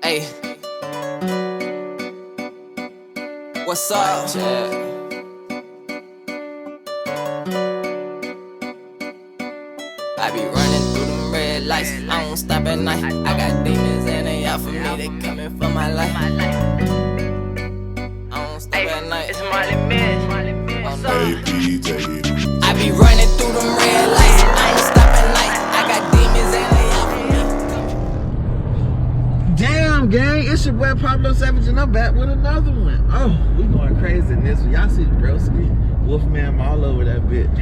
Hey, what's up, Chad? I be running through them red lights, I don't stop at night. I got demons and they out for me, they coming for my life. I don't stop at night. It's Molly Miss. I be running through them red lights, I ain't stop at night. I got demons and they out for me. Damn, gang, it's your boy Pablo Savage and I'm back with another one. Oh, we going crazy in this one. Y'all see Broski, Wolfman all over that bitch.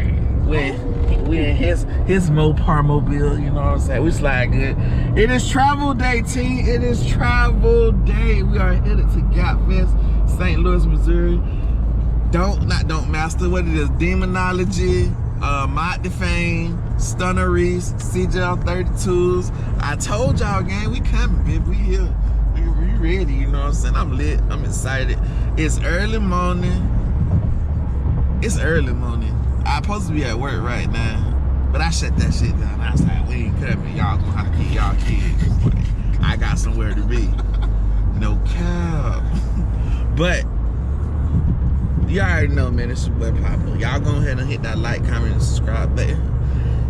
We in his Mopar mobile, you know what I'm saying? We slide good. It is travel day, team. It is travel day. We are headed to GAPFEST, St. Louis, Missouri. Don't master what it is. Demonology, Mod Defame, Stunneries, CGL32s. I told y'all, gang, we coming, baby. We here. We ready, you know what I'm saying? I'm lit. I'm excited. It's early morning. It's early morning. I'm supposed to be at work right now, but I shut that shit down. I was like, we ain't coming. Y'all gonna have to keep y'all kids. Like, I got somewhere to be. No cap. But you already know, man, it's your boy Pablo. Y'all go ahead and hit that like, comment, and subscribe button.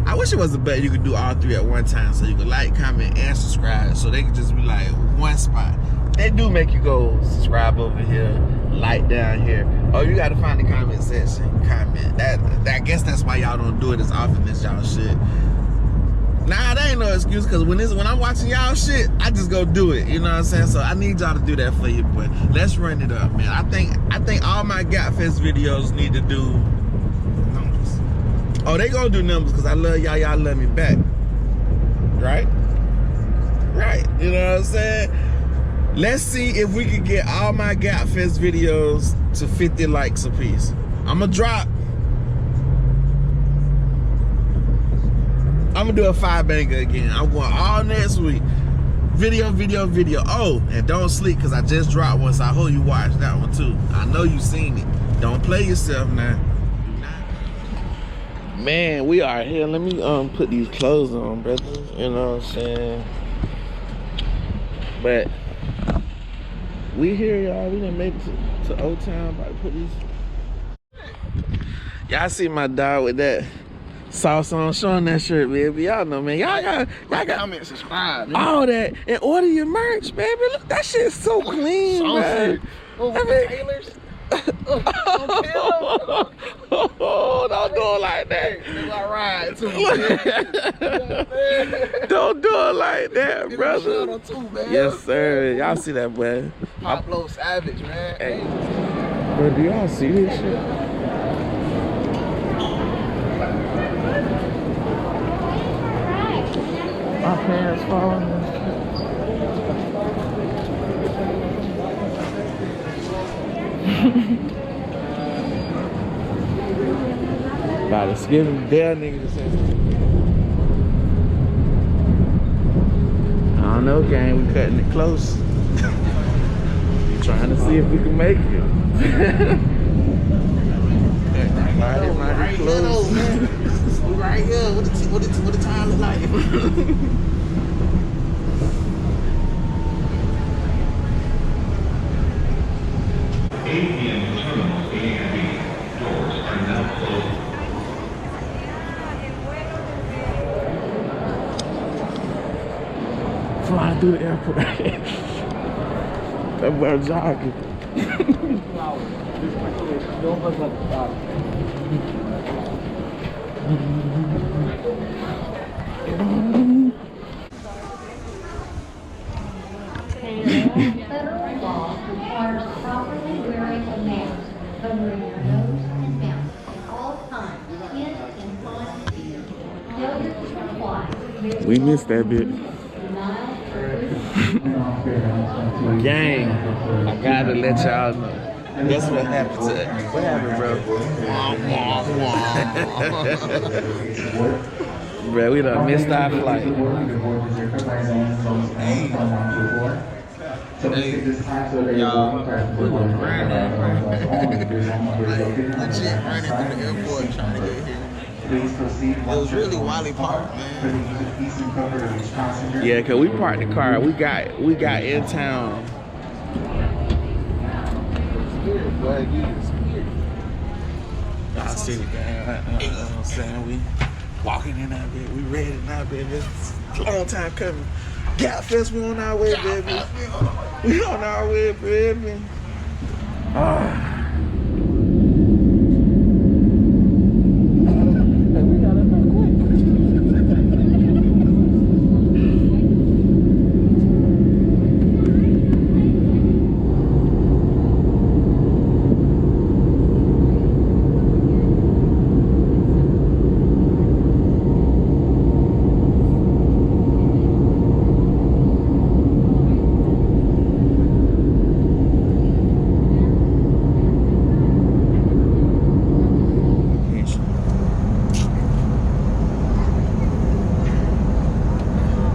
I wish it was a button you could do all three at one time, so you could like, comment, and subscribe, so they could just be like one spot. They do make you go subscribe over here, like down here. Oh, you gotta find the comment section, comment. I guess that's why y'all don't do it as often as y'all should. Nah, that ain't no excuse, cause when I'm watching y'all shit, I just go do it. You know what I'm saying? So I need y'all to do that for you, but let's run it up, man. I think all my GAPFEST videos need to do numbers. Oh, they gonna do numbers, cause I love y'all. Y'all love me back, right? Right. You know what I'm saying? Let's see if we can get all my GAPFEST videos to 50 likes a piece. I'm gonna do a 5-banger again. I'm going all next week. Video. Oh, and don't sleep, because I just dropped one, so I hope you watch that one too. I know you seen it. Don't play yourself now. Man, we are here. Let me put these clothes on, brother. You know what I'm saying? But we here, y'all. We done made it to Old Town. About to put these. Y'all see my dog with that sauce on, showing that shirt, baby. Y'all know, man. Y'all got comment, subscribe, man. all that, and order your merch, baby. Look, that shit's so clean, man. Taylor's. Oh, don't do it like that. Don't do it like that, brother. Yes, sir. Y'all see that, boy? Pablo Savage, man. Hey, bro, do y'all see this shit? My pants falling. About to skip him down, nigga. I don't know, gang. We cutting it close. Trying to see if we can make it. Mighty close. Right here. What the time look like? 8 p.m. terminal A and B. Doors are now closed. Flying through the airport. That boy jogging. Federal law requires properly wearing a mask, covering your nose and mouth at all times, in and on field. Failure to comply. We missed that bit. Gang, I gotta let y'all know. Guess what happened to it? What happened, bro? Bro, we done missed our flight. Hey, y'all, we were running. Legit running through the airport trying to get here. Please proceed. It was really Wally Park, For man. the eastern cover of each passenger. Yeah, cause we parked the car. We got in town. I see the game. You know what I'm saying? We walking in that bit. We ready now, baby. It's a long time coming. GAPFEST, we on our way, baby. We on our way, baby. We got it real quick.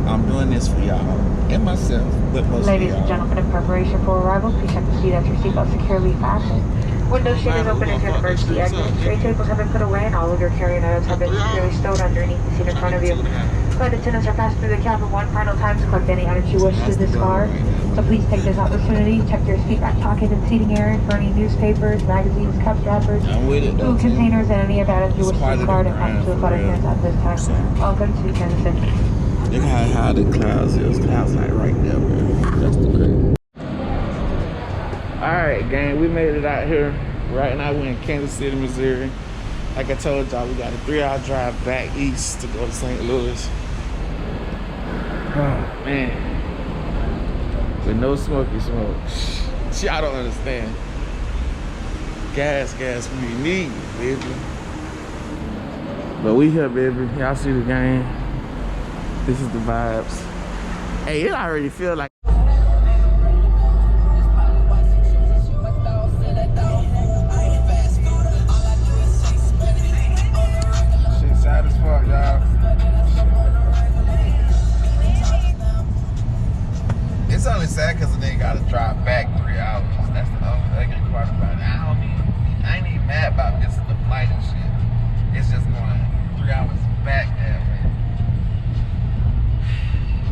I'm doing this for y'all and myself, but most Ladies of and y'all. gentlemen, in preparation for arrival, please check the seat after your seatbelt securely fastened. Window shade is open into an emergency exit. Tray tables have been put away and all of your carrying items have been securely stowed underneath the seat in front of you. Flight attendants are passing through the cabin one final time to collect any items you wish to discard. So please take this opportunity, check your seat back pocket and seating area for any newspapers, magazines, cups, wrappers, I'm with it, though, food Tim. containers, and any of items you wish It's to part of the discard and pass to the flight brand, attendants at this time. Welcome to Kansas City. Look how high the clouds is. Clouds like right there, bro. That's the great. Alright, gang, we made it out here. Right now we're in Kansas City, Missouri. Like I told y'all, we got a 3-hour drive back east to go to St. Louis. Oh, man. With no smoky smoke. Y'all don't understand. Gas, we need, baby. But we here, baby. Y'all see the game. This is the vibes. Hey, it already feel like shit sad as fuck, y'all. It's only sad because the nigga gotta drive back 3 hours. That's the only ugly part about it. I ain't even mad about missing the flight and shit. It's just going 3 hours back that way.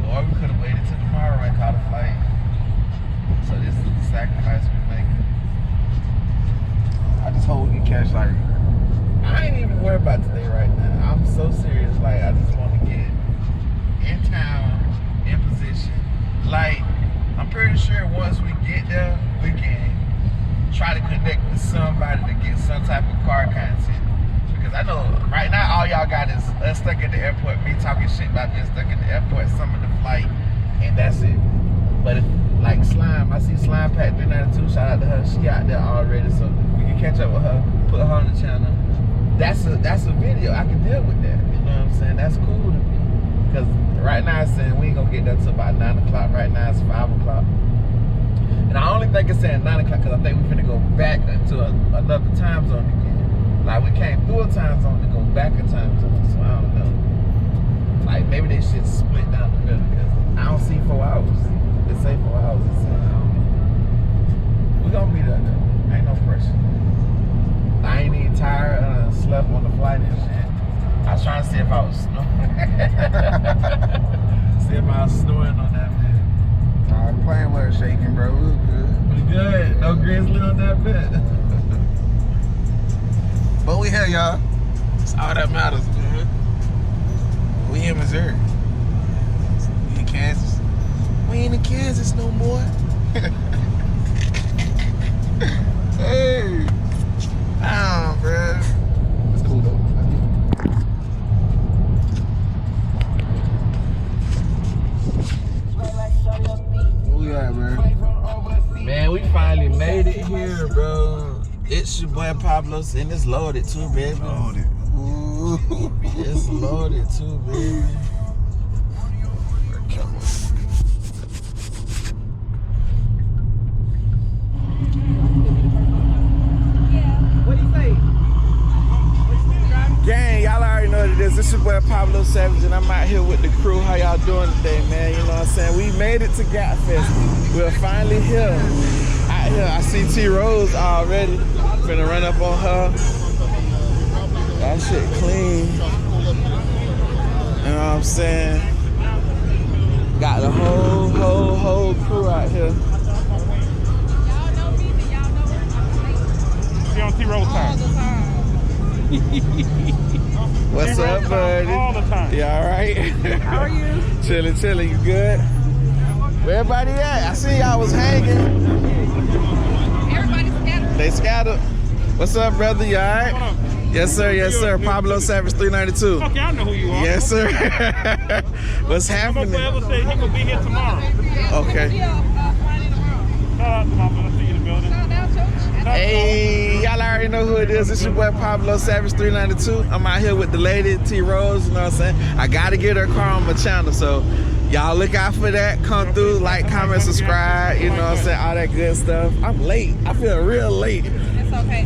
Or we could have waited till tomorrow and caught a flight. So this is the sacrifice we're making. I just hope we can catch like, I ain't even worried about today right now. I'm so serious. Like, I just want to get in town, in position. Like, I'm pretty sure once we get there, we can try to connect with somebody to get some type of car content. Because I know right now all y'all got is us stuck at the airport, me talking shit about being stuck at the airport, some of the flight, and that's it. But if, like Slime, I see Slime Pack 392, shout out to her, she out there already, so we can catch up with her, put her on the channel. That's a video, I can deal with that, you know what I'm saying? That's cool to me. Because right now it's saying we ain't gonna get there till about 9 o'clock, right now it's 5 o'clock. And I only think it's saying 9 o'clock because I think we're finna go back into another time zone again. Like, we came through a time zone to go back a time zone, so I don't know. Like, maybe they should split down the middle because I don't see 4 hours. It say 4 hours, it say, I don't know. We gonna be there though, ain't no pressure. I ain't even tired, slept on the flight and shit. I was trying to see if I was snoring. See if I was snoring on that bit. The plane wasn't shaking, bro. We was good. We good. No grizzly on that bit. But we here, y'all. That's all that matters, man. We in Missouri. We in Kansas. We ain't in Kansas no more. Hey. Damn, bro. It's cool, though. Where we at, man? Man, we finally made it here, bro. It's your boy Pablo's, and it's loaded too, baby. Loaded. Ooh. It's loaded too, baby. Gang, y'all already know what it is. This your boy Pablo Savage, and I'm out here with the crew. How y'all doing today, man? You know what I'm saying? We made it to GAPFEST. We're finally here. Out here, I see T Rose already. Finna run up on her. That shit clean. You know what I'm saying? Got the whole crew out here. She on T-Roll time. What's up, buddy? All the time. You all right? How are you? Chilling. You good? Where everybody at? I see y'all was hanging. Everybody scattered. They scattered. What's up, brother? You all right? Yes, sir. Pablo Savage 392. Okay, I know who you are. Yes, sir. What's happening? Forever said he will be here tomorrow. Okay. Shout out to Mama. I see you in the building. Hey, y'all already know who it is. It's your boy Pablo Savage 392. I'm out here with the lady T Rose. You know what I'm saying? I gotta get her car on my channel, so y'all look out for that. Come through, like, comment, subscribe. You know what I'm saying? All that good stuff. I'm late. I feel real late. It's okay.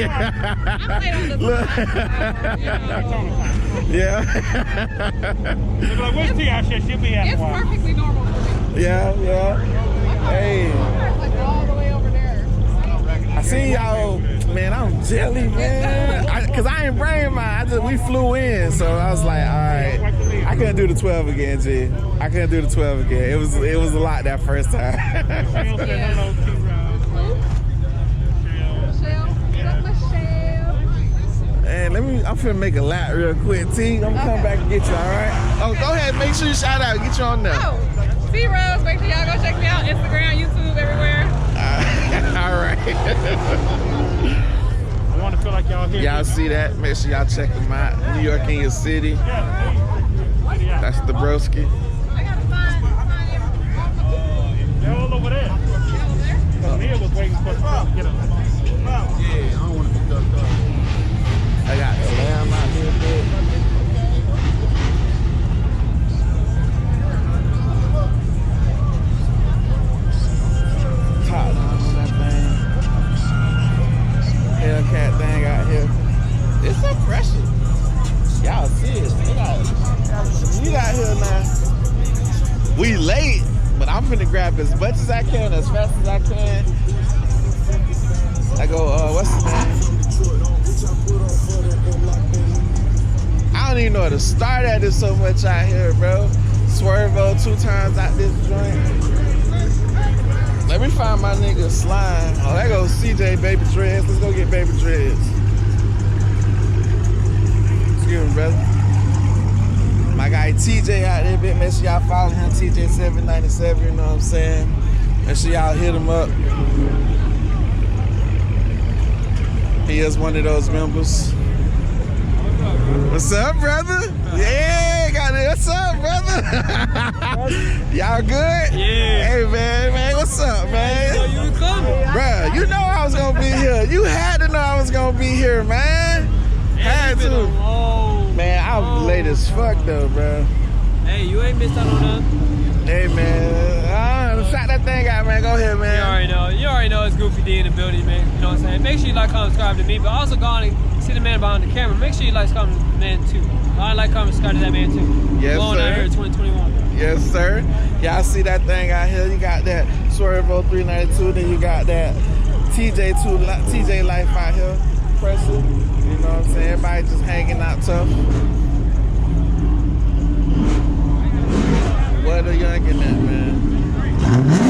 I'm late on the Yeah. They'll be like, where's T? I said she'll be here. It's perfectly normal for me. Yeah. Hey. Like all the way over there. I see y'all, man. I'm jelly, man. Cause I ain't bring mine. We flew in, so I was like, all right. I couldn't do the 12 again, G. I couldn't do the 12 again. It was a lot that first time. And I'm finna make a lap real quick, T. I'm gonna come back and get you, all right? Oh, go ahead. Make sure you shout out. Get you on there. Oh, T Rose. Make sure y'all go check me out. Instagram, YouTube, everywhere. All right. I want to feel like y'all here. Y'all see that? Make sure y'all check them out. New York in your city. That's the broski. I gotta find They're all over there. Mia was waiting for us to get them. Yeah, I don't want to be ducked up. I got the lamb out here, big. Top on that thing. Hellcat thing out here. It's some pressure. Y'all see it. We got here now. We late, but I'm finna grab as much as I can, as fast as I can. I go, what's the name? I don't even know where to start at. There's so much out here, bro. Swervo 2 times out this joint. Let me find my nigga Slime. Oh, there goes CJ Baby Dreads. Let's go get Baby Dreads. Excuse me, brother. My guy TJ out there, bitch. Make sure y'all follow him, TJ797, you know what I'm saying? Make sure y'all hit him up. He is one of those members. What's up, brother? Yeah, got it. What's up, brother? Y'all good? Yeah. Hey, man, what's up, man? You know you were coming. Bruh, you know I was gonna be here. You had to know I was gonna be here, man. Had It's been to. a long, Man, I'm late as fuck though, bro. Hey, you ain't missed out on nothing. Hey, man. Shot that thing out, man. Go ahead, man. You already know it's Goofy D in the building, man. You know what I'm saying? Make sure you like, comment, subscribe to me, but also go on and see the man behind the camera. Make sure you like, comment to the man too. Go on and like, comment, subscribe to that man too. Yes, Going sir. out here in 2021. Yes, sir. Y'all see that thing out here? You got that Swervo 392, then you got that TJ Life out here. Pressure. You know what I'm saying? Everybody just hanging out tough. What a youngin' that, man.